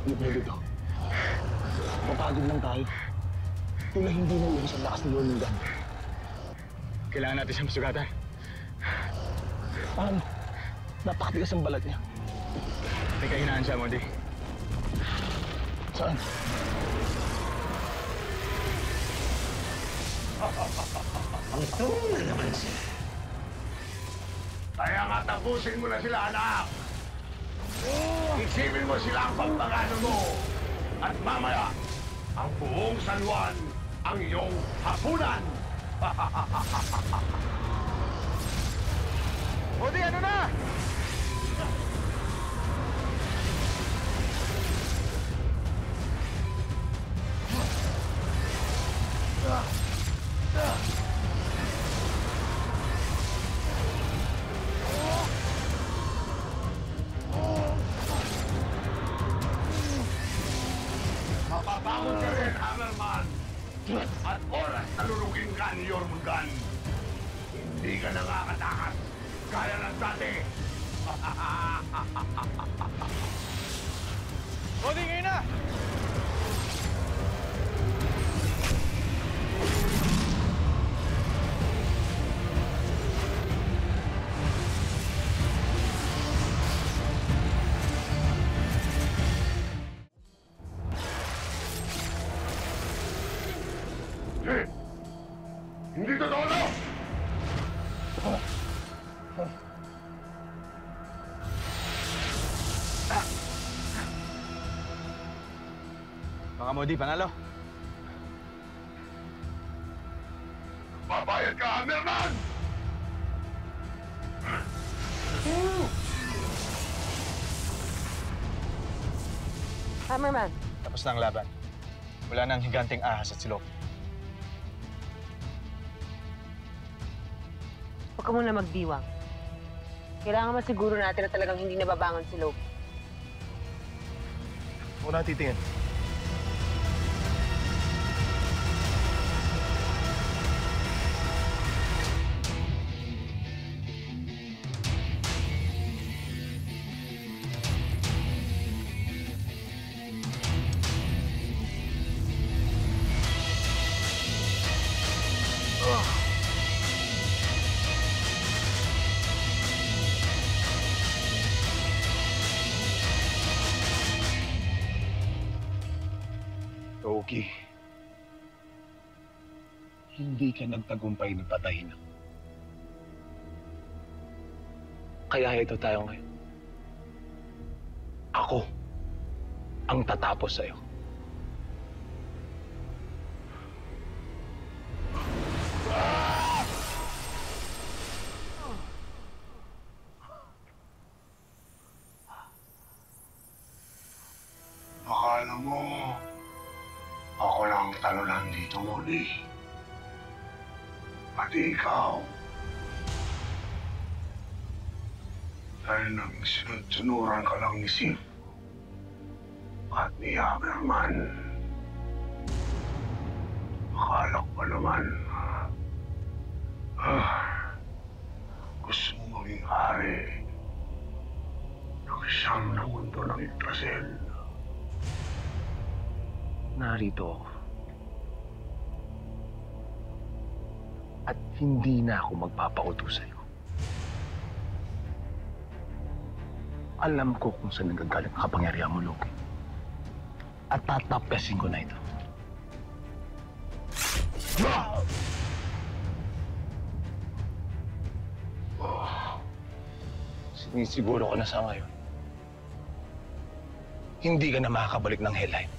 Hindi pwede to. Mapagod lang tayo. Tula hindi na uwi sa lakas ni Yorlingan. Kailangan natin siya masugatan. Paano? Napakatigas ang balat niya. May kahinaan siya, Modi. Saan? Ito na naman sila. Kaya nga tapusin mo na sila, anak. Isipin mo sila ang pagpagano mo. At mamaya, ang buong San Juan ang iyong hapunan. Modi, ano na? Mapabangon ka rin, Hammerman. At oras na lulugin ka ni Jormungand. Hindi ka nakakatakas. Kaya ng dati. Modi, ngayon na! Hindi totoo na! Baka Modi, panalo. Babayad ka, Hammerman! Hammerman, Tapos na ang laban. Wala nang higanting ahas at silog. huwag ka muna magdiwang. Kailangan masiguro natin na talagang hindi nababangon si Lope. Huwag na titingin. Toki, hindi ka nagtagumpay na patayin ako. Kaya ito tayo ngayon. Ako ang tatapos sa'yo. Akala mo, ako lang ang talunan dito, Modi. Pati ikaw. Dahil nang sunod-sunuran ka lang ni Sif at ni Hammerman. Akala ko pa naman, gusto mo maging hari ng siyam na mundo ng Yggdrasil. Narito ako. At hindi na ako magpapautos sa'yo. Alam ko kung saan nagagaling ang kapangyarihan mo, Loki. At tatapesin ko na ito. Sinisiguro ko na sa ngayon. Hindi ka na makakabalik ng Helheim.